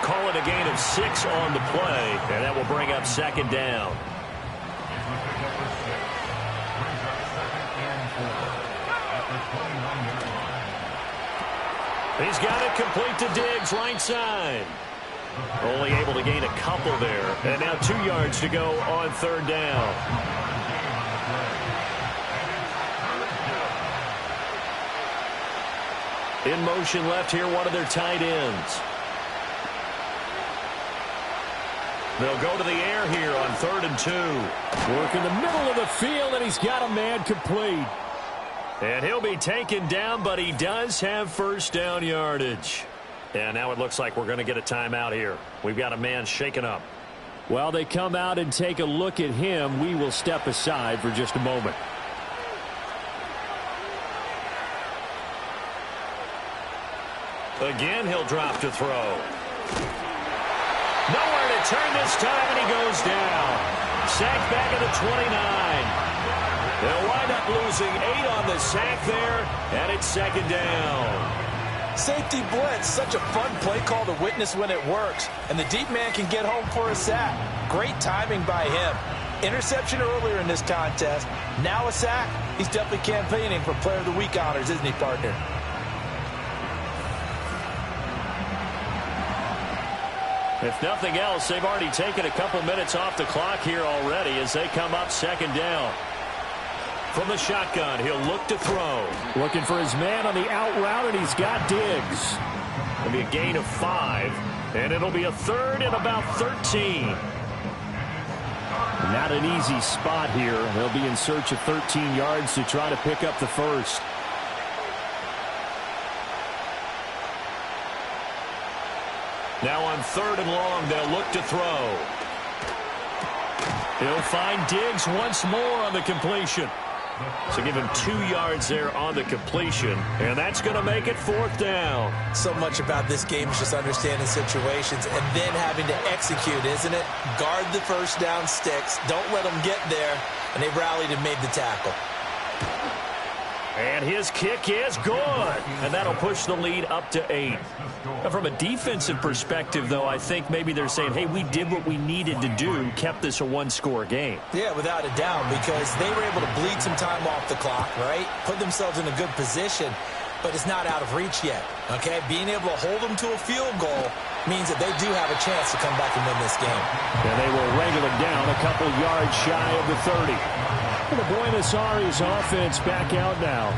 Call it a gain of 6 on the play, and that will bring up 2nd down. He's got it complete to Diggs, right side. Only able to gain a couple there. And now 2 yards to go on 3rd down. In motion left here, one of their tight ends. They'll go to the air here on 3rd and 2. Work in the middle of the field, and he's got a man complete. And he'll be taken down, but he does have first down yardage. And now it looks like we're going to get a timeout here. We've got a man shaken up. While they come out and take a look at him, we will step aside for just a moment. Again, he'll drop to throw. Nowhere to turn this time, and he goes down. Sacked back at the 29. They'll wind up losing 8 on the sack there, and it's 2nd down. Safety blitz, such a fun play call to witness when it works. And the deep man can get home for a sack. Great timing by him. Interception earlier in this contest. Now a sack. He's definitely campaigning for Player of the Week honors, isn't he, partner? If nothing else, they've already taken a couple minutes off the clock here already as they come up 2nd down. From the shotgun, he'll look to throw. Looking for his man on the out route, and he's got Diggs. It'll be a gain of 5, and it'll be a 3rd and about 13. Not an easy spot here. They'll be in search of 13 yards to try to pick up the first. Now on 3rd and long, they'll look to throw. He'll find Diggs once more on the completion. So give him 2 yards there on the completion, and that's going to make it 4th down. So much about this game is just understanding situations and then having to execute, isn't it? Guard the first down sticks. Don't let them get there, and they rallied and made the tackle. And his kick is good. And that'll push the lead up to 8. Now, from a defensive perspective, though, I think maybe they're saying, hey, we did what we needed to do, kept this a 1-score game. Yeah, without a doubt, because they were able to bleed some time off the clock, right? Put themselves in a good position, but it's not out of reach yet, okay? Being able to hold them to a field goal means that they do have a chance to come back and win this game. And they will wrangle it down a couple yards shy of the 30. The Buenos Aires offense back out now.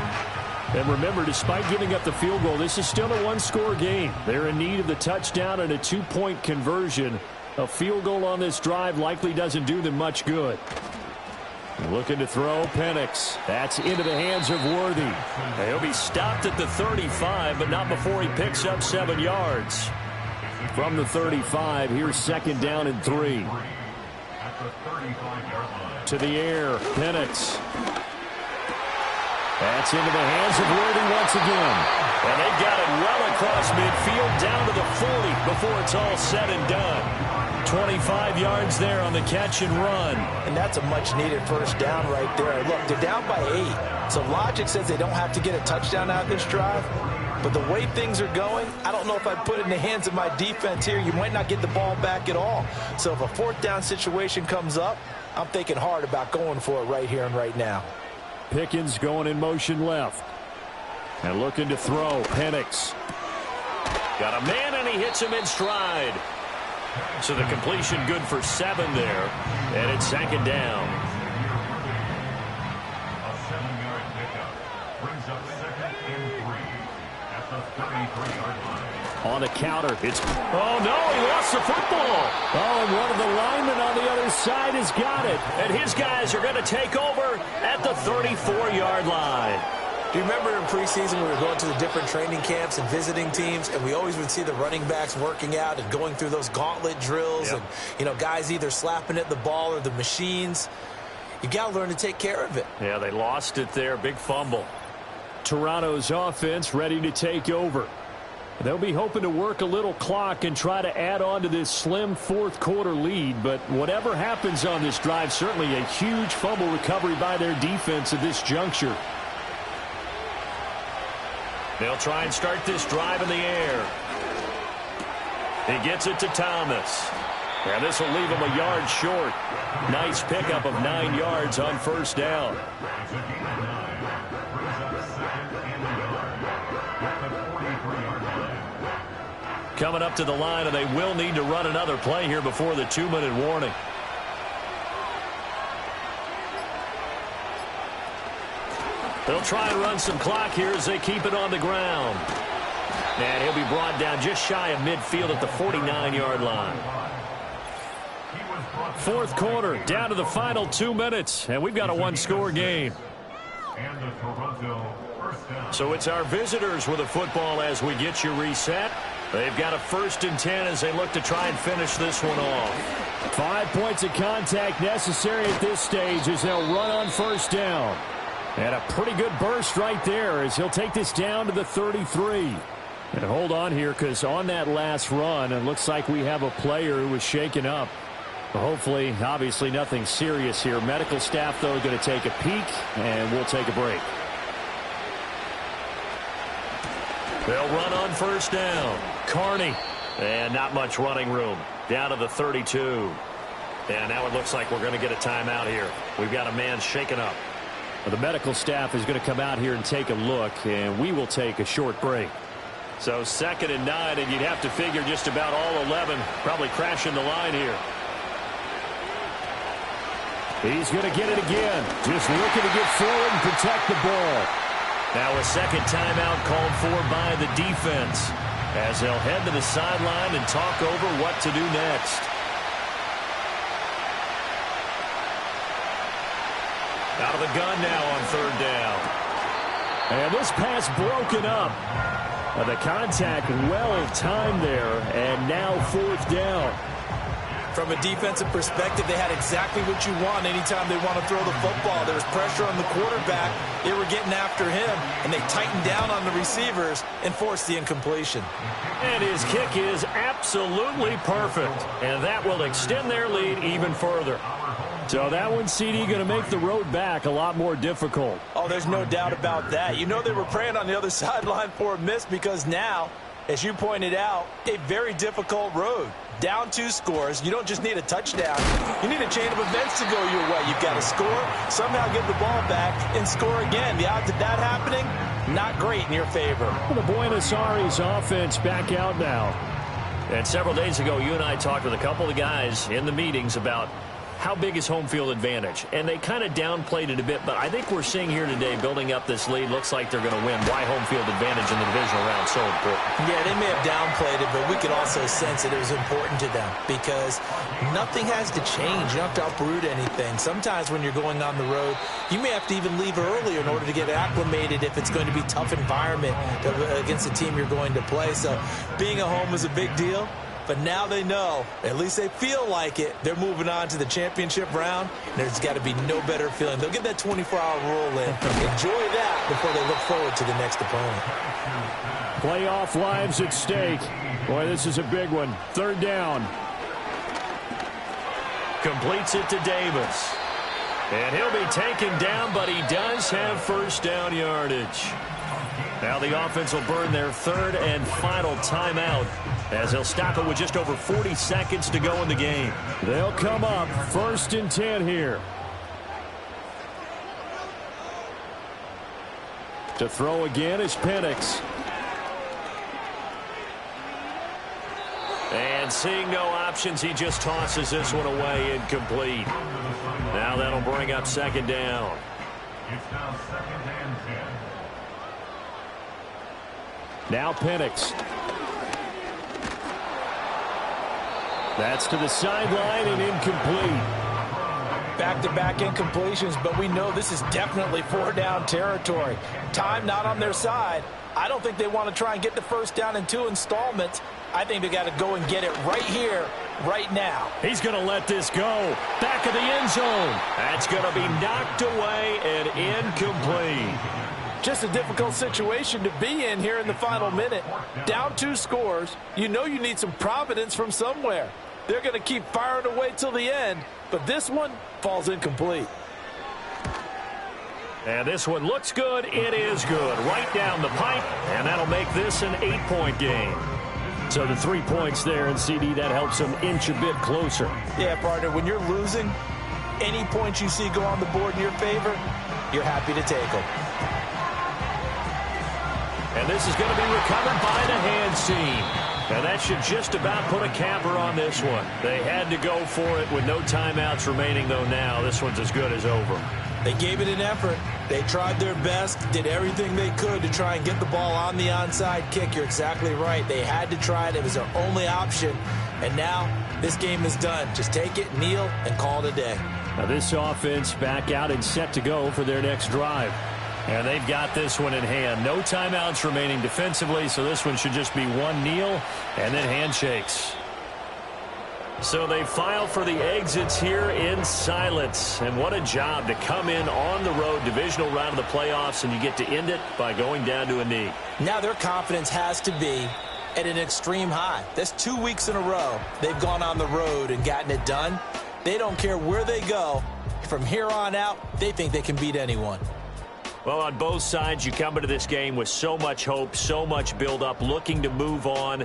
And remember, despite giving up the field goal, this is still a 1-score game. They're in need of the touchdown and a 2-point conversion. A field goal on this drive likely doesn't do them much good. Looking to throw, Penix. That's into the hands of Worthy. He'll be stopped at the 35, but not before he picks up 7 yards. From the 35, here's 2nd down and 3. To the air, Penix. That's into the hands of Worthy once again. And they've got it well across midfield down to the 40 before it's all said and done. 25 yards there on the catch and run. And that's a much-needed first down right there. Look, they're down by 8. So logic says they don't have to get a touchdown out of this drive. But the way things are going, I don't know if I'd put it in the hands of my defense here. You might not get the ball back at all. So if a 4th down situation comes up, I'm thinking hard about going for it right here and right now. Pickens going in motion left. And looking to throw, Penix. Got a man, and he hits him in stride. So the completion good for 7 there, and it's 2nd down. A 7-yard pickup brings up 2nd and 3 at the 33-yard line. On the counter, it's... Oh, no, he lost the football. Oh, and one of the linemen on the other side has got it. And his guys are going to take over at the 34-yard line. Do you remember in preseason we were going to the different training camps and visiting teams, and we always would see the running backs working out and going through those gauntlet drills, Yep. and, guys either slapping at the ball or the machines. You got to learn to take care of it. Yeah, they lost it there. Big fumble. Toronto's offense ready to take over. They'll be hoping to work a little clock and try to add on to this slim 4th quarter lead, but whatever happens on this drive, certainly a huge fumble recovery by their defense at this juncture. They'll try and start this drive in the air. He gets it to Thomas. And this will leave him a yard short. Nice pickup of 9 yards on 1st down. It's a gain of 9. Brings up 2nd and a yard at the 43-yard line. Coming up to the line, and they will need to run another play here before the 2-minute warning. They'll try and run some clock here as they keep it on the ground. And he'll be brought down just shy of midfield at the 49-yard line. 4th quarter, down to the final 2 minutes, and we've got a 1-score game. And the Toronto first down. So it's our visitors with a football as we get you reset. They've got a 1st and 10 as they look to try and finish this one off. 5 points of contact necessary at this stage as they'll run on 1st down. And a pretty good burst right there as he'll take this down to the 33. And hold on here, because on that last run, it looks like we have a player who was shaken up. Hopefully, obviously nothing serious here. Medical staff, though, going to take a peek, and we'll take a break. They'll run on 1st down. Carney. And not much running room. Down to the 32. And now it looks like we're going to get a timeout here. We've got a man shaken up. The medical staff is going to come out here and take a look, and we will take a short break. So 2nd and 9, and you'd have to figure just about all 11 probably crashing the line here. He's going to get it again. Just looking to get forward and protect the ball. Now a 2nd timeout called for by the defense as they'll head to the sideline and talk over what to do next. Out of the gun now on 3rd down. And this pass broken up. The contact well timed there, and now 4th down. From a defensive perspective, they had exactly what you want anytime they want to throw the football. There was pressure on the quarterback. They were getting after him, and they tightened down on the receivers and forced the incompletion. And his kick is absolutely perfect, and that will extend their lead even further. So that one, CD, going to make the road back a lot more difficult. Oh, there's no doubt about that. You know they were praying on the other sideline for a miss because now, as you pointed out, a very difficult road. Down 2 scores. You don't just need a touchdown. You need a chain of events to go your way. You've got to score, somehow get the ball back, and score again. The odds of that happening, not great in your favor. Well, the Buenos Aires offense back out now. And several days ago, you and I talked with a couple of guys in the meetings about how big is home field advantage? And they kind of downplayed it a bit, but I think we're seeing here today, building up this lead, looks like they're going to win. Why home field advantage in the divisional round so important? Yeah, they may have downplayed it, but we could also sense that it was important to them because nothing has to change. You don't have to uproot anything. Sometimes when you're going on the road, you may have to even leave earlier in order to get acclimated if it's going to be a tough environment against the team you're going to play. So being at home is a big deal. But now they know, at least they feel like it, they're moving on to the championship round. There's got to be no better feeling. They'll get that 24-hour rule in. Enjoy that before they look forward to the next opponent. Playoff lives at stake. Boy, this is a big one. 3rd down. Completes it to Davis. And he'll be taken down, but he does have 1st down yardage. Now the offense will burn their 3rd and final timeout as they'll stop it with just over 40 seconds to go in the game. They'll come up 1st and 10 here. To throw again is Penix. And seeing no options, he just tosses this one away incomplete. Now that'll bring up second down. It's now second and 10. Now Penix. That's to the sideline and incomplete. Back-to-back incompletions, but we know this is definitely four-down territory. Time not on their side. I don't think they want to try and get the first down in 2 installments. I think they got to go and get it right here, right now. He's going to let this go. Back of the end zone. That's going to be knocked away and incomplete. Just a difficult situation to be in here in the final minute. Down 2 scores. You know you need some providence from somewhere. They're going to keep firing away till the end, but this one falls incomplete. And this one looks good. It is good. Right down the pipe, and that'll make this an 8-point game. So the 3 points there, and CD, that helps them inch a bit closer. Yeah, partner, when you're losing, any points you see go on the board in your favor, you're happy to take them. And this is going to be recovered by the hands team. And that should just about put a capper on this one. They had to go for it with no timeouts remaining, though now. This one's as good as over. They gave it an effort. They tried their best, did everything they could to try and get the ball on the onside kick. You're exactly right. They had to try it. It was their only option. And now this game is done. Just take it, kneel, and call it a day. Now this offense back out and set to go for their next drive. And they've got this one in hand. No timeouts remaining defensively, so this one should just be one kneel and then handshakes. So they file for the exits here in silence. And what a job to come in on the road, divisional round of the playoffs, and you get to end it by going down to a knee. Now their confidence has to be at an extreme high. That's 2 weeks in a row they've gone on the road and gotten it done. They don't care where they go. From here on out, they think they can beat anyone. Well, on both sides, you come into this game with so much hope, so much build-up, looking to move on.